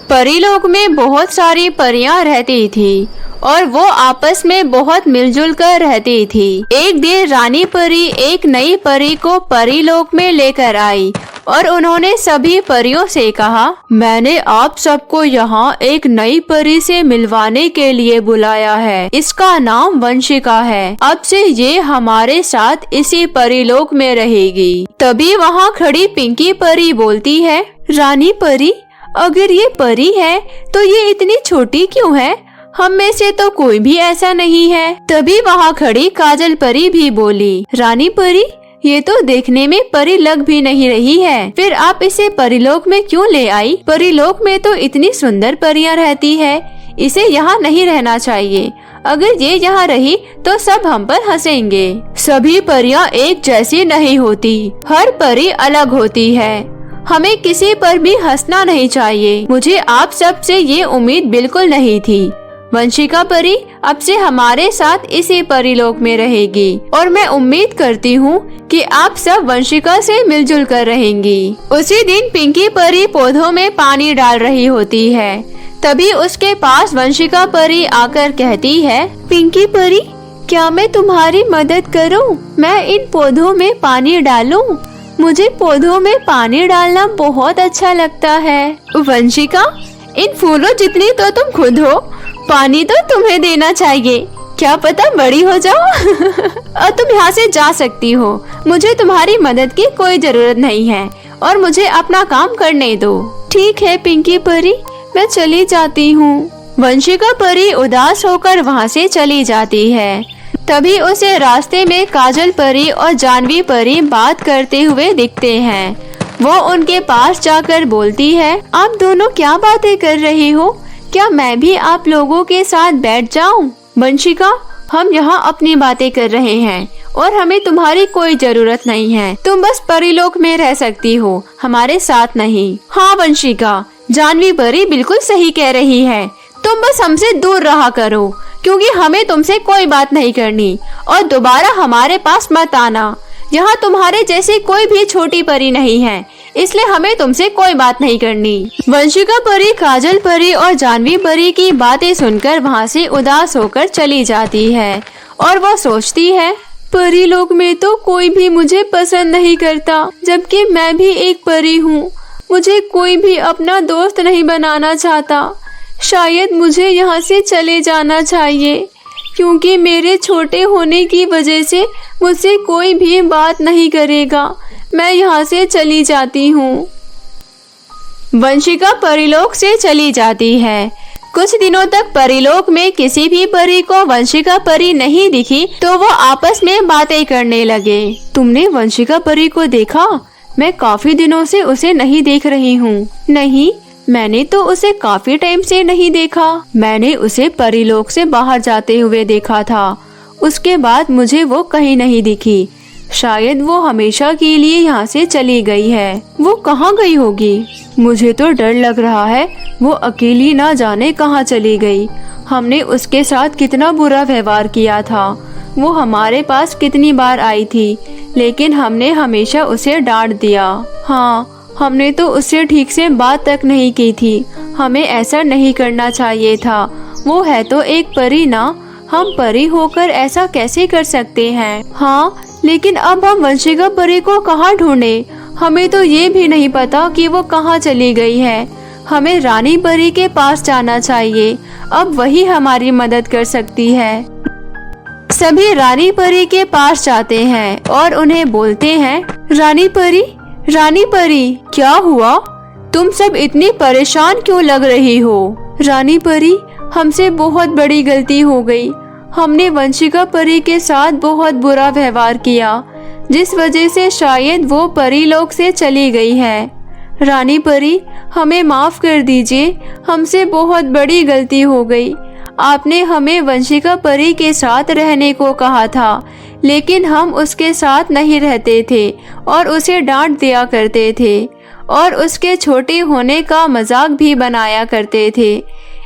परीलोक में बहुत सारी परियां रहती थी और वो आपस में बहुत मिलजुल कर रहती थी। एक दिन रानी परी एक नई परी को परीलोक में लेकर आई और उन्होंने सभी परियों से कहा, मैंने आप सबको यहाँ एक नई परी से मिलवाने के लिए बुलाया है। इसका नाम वंशिका है। अब से ये हमारे साथ इसी परीलोक में रहेगी। तभी वहाँ खड़ी पिंकी परी बोलती है, रानी परी, अगर ये परी है तो ये इतनी छोटी क्यों है? हम में से तो कोई भी ऐसा नहीं है। तभी वहाँ खड़ी काजल परी भी बोली, रानी परी, ये तो देखने में परी लग भी नहीं रही है, फिर आप इसे परीलोक में क्यों ले आई? परीलोक में तो इतनी सुंदर परियां रहती है, इसे यहाँ नहीं रहना चाहिए। अगर ये यहाँ रही तो सब हम पर हंसेंगे। सभी परियां एक जैसी नहीं होती, हर परी अलग होती है। हमें किसी पर भी हंसना नहीं चाहिए। मुझे आप सब से ये उम्मीद बिल्कुल नहीं थी। वंशिका परी अब से हमारे साथ इसी परीलोक में रहेगी और मैं उम्मीद करती हूँ कि आप सब वंशिका से मिलजुल कर रहेंगी। उसी दिन पिंकी परी पौधों में पानी डाल रही होती है। तभी उसके पास वंशिका परी आकर कहती है, पिंकी परी, क्या मैं तुम्हारी मदद करूँ? मैं इन पौधों में पानी डालूं? मुझे पौधों में पानी डालना बहुत अच्छा लगता है। वंशिका, इन फूलों जितनी तो तुम खुद हो, पानी तो तुम्हें देना चाहिए। क्या पता बड़ी हो जाओ। और तुम यहाँ से जा सकती हो। मुझे तुम्हारी मदद की कोई जरूरत नहीं है और मुझे अपना काम करने दो। ठीक है पिंकी परी, मैं चली जाती हूँ। वंशिका परी उदास होकर वहाँ से चली जाती है। तभी उसे रास्ते में काजल परी और जानवी परी बात करते हुए दिखते हैं। वो उनके पास जाकर बोलती है, आप दोनों क्या बातें कर रही हो? क्या मैं भी आप लोगों के साथ बैठ जाऊं? वंशिका, हम यहाँ अपनी बातें कर रहे हैं और हमें तुम्हारी कोई जरूरत नहीं है। तुम बस परीलोक में रह सकती हो, हमारे साथ नहीं। हाँ वंशिका, जानवी परी बिल्कुल सही कह रही है। तुम बस हमसे दूर रहा करो, क्योंकि हमें तुमसे कोई बात नहीं करनी और दोबारा हमारे पास मत आना। यहाँ तुम्हारे जैसी कोई भी छोटी परी नहीं है, इसलिए हमें तुमसे कोई बात नहीं करनी। वंशिका परी काजल परी और जानवी परी की बातें सुनकर वहाँ से उदास होकर चली जाती है और वो सोचती है, परी लोक में तो कोई भी मुझे पसंद नहीं करता, जबकि मैं भी एक परी हूँ। मुझे कोई भी अपना दोस्त नहीं बनाना चाहता। शायद मुझे यहाँ से चले जाना चाहिए, क्योंकि मेरे छोटे होने की वजह से मुझसे कोई भी बात नहीं करेगा। मैं यहाँ से चली जाती हूँ। वंशिका परीलोक से चली जाती है। कुछ दिनों तक परीलोक में किसी भी परी को वंशिका परी नहीं दिखी तो वो आपस में बातें करने लगे। तुमने वंशिका परी को देखा? मैं काफी दिनों से उसे नहीं देख रही हूँ। नहीं, मैंने तो उसे काफी टाइम से नहीं देखा। मैंने उसे परीलोक से बाहर जाते हुए देखा था। उसके बाद मुझे वो कहीं नहीं दिखी। शायद वो हमेशा के लिए यहाँ से चली गई है। वो कहाँ गई होगी? मुझे तो डर लग रहा है वो अकेली ना जाने कहाँ चली गई। हमने उसके साथ कितना बुरा व्यवहार किया था। वो हमारे पास कितनी बार आई थी, लेकिन हमने हमेशा उसे डांट दिया। हाँ, हमने तो उससे ठीक से बात तक नहीं की थी। हमें ऐसा नहीं करना चाहिए था। वो है तो एक परी ना, हम परी होकर ऐसा कैसे कर सकते हैं? हाँ, लेकिन अब हम वंशिका परी को कहाँ ढूंढे? हमें तो ये भी नहीं पता कि वो कहाँ चली गई है। हमें रानी परी के पास जाना चाहिए। अब वही हमारी मदद कर सकती है। सभी रानी परी के पास जाते हैं और उन्हें बोलते हैं, रानी परी, रानी परी, क्या हुआ? तुम सब इतनी परेशान क्यों लग रही हो? रानी परी, हमसे बहुत बड़ी गलती हो गई। हमने वंशिका परी के साथ बहुत बुरा व्यवहार किया, जिस वजह से शायद वो परीलोक से चली गई है। रानी परी, हमें माफ कर दीजिए, हमसे बहुत बड़ी गलती हो गई। आपने हमें वंशिका परी के साथ रहने को कहा था, लेकिन हम उसके साथ नहीं रहते थे और उसे डांट दिया करते थे और उसके छोटे होने का मजाक भी बनाया करते थे।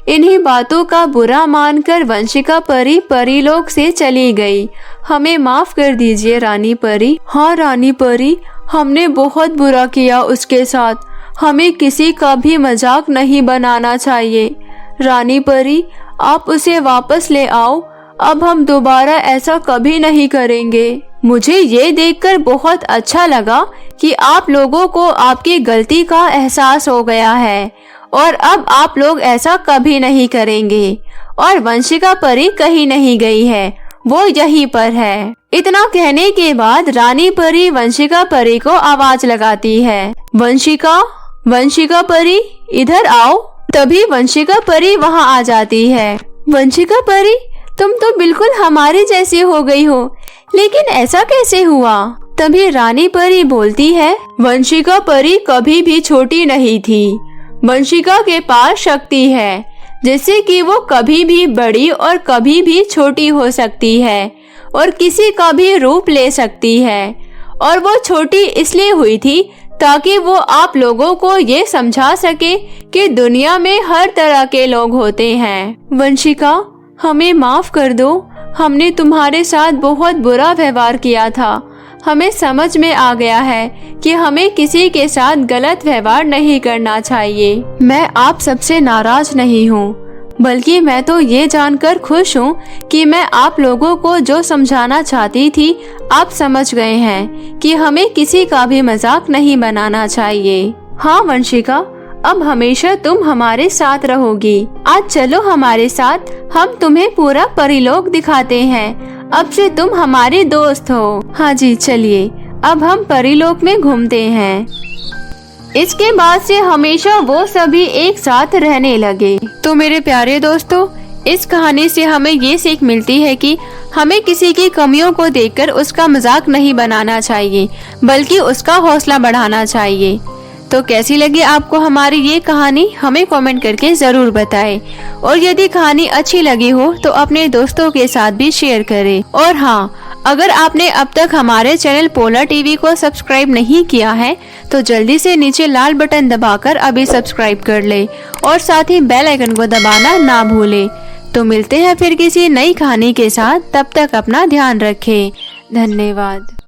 इन्हीं बातों का बुरा मानकर वंशिका परी परीलोक से चली गई। हमें माफ कर दीजिए रानी परी। हाँ रानी परी, हमने बहुत बुरा किया उसके साथ। हमें किसी का भी मजाक नहीं बनाना चाहिए। रानी परी, आप उसे वापस ले आओ। अब हम दोबारा ऐसा कभी नहीं करेंगे। मुझे ये देखकर बहुत अच्छा लगा कि आप लोगों को आपकी गलती का एहसास हो गया है और अब आप लोग ऐसा कभी नहीं करेंगे। और वंशिका परी कहीं नहीं गई है, वो यहीं पर है। इतना कहने के बाद रानी परी वंशिका परी को आवाज लगाती है, वंशिका, वंशिका परी, इधर आओ। तभी वंशिका परी वहां आ जाती है। वंशिका परी, तुम तो बिल्कुल हमारी जैसी हो गई हो, लेकिन ऐसा कैसे हुआ? तभी रानी परी बोलती है, वंशिका परी कभी भी छोटी नहीं थी। वंशिका के पास शक्ति है जिससे कि वो कभी भी बड़ी और कभी भी छोटी हो सकती है और किसी का भी रूप ले सकती है। और वो छोटी इसलिए हुई थी ताकि वो आप लोगों को ये समझा सके कि दुनिया में हर तरह के लोग होते हैं। वंशिका, हमें माफ कर दो, हमने तुम्हारे साथ बहुत बुरा व्यवहार किया था। हमें समझ में आ गया है कि हमें किसी के साथ गलत व्यवहार नहीं करना चाहिए। मैं आप सबसे नाराज नहीं हूँ, बल्कि मैं तो ये जानकर खुश हूँ कि मैं आप लोगों को जो समझाना चाहती थी आप समझ गए हैं कि हमें किसी का भी मजाक नहीं बनाना चाहिए। हाँ वंशिका, अब हमेशा तुम हमारे साथ रहोगी। आज चलो हमारे साथ, हम तुम्हें पूरा परीलोक दिखाते हैं। अब से तुम हमारे दोस्त हो। हाँ जी, चलिए अब हम परीलोक में घूमते हैं। इसके बाद से हमेशा वो सभी एक साथ रहने लगे। तो मेरे प्यारे दोस्तों, इस कहानी से हमें ये सीख मिलती है कि हमें किसी की कमियों को देखकर उसका मजाक नहीं बनाना चाहिए, बल्कि उसका हौसला बढ़ाना चाहिए। तो कैसी लगी आपको हमारी ये कहानी, हमें कमेंट करके ज़रूर बताएं। और यदि कहानी अच्छी लगी हो तो अपने दोस्तों के साथ भी शेयर करें। और हाँ, अगर आपने अब तक हमारे चैनल पोलर टीवी को सब्सक्राइब नहीं किया है तो जल्दी से नीचे लाल बटन दबाकर अभी सब्सक्राइब कर ले और साथ ही बेल आइकन को दबाना ना भूले। तो मिलते हैं फिर किसी नई कहानी के साथ, तब तक अपना ध्यान रखें। धन्यवाद।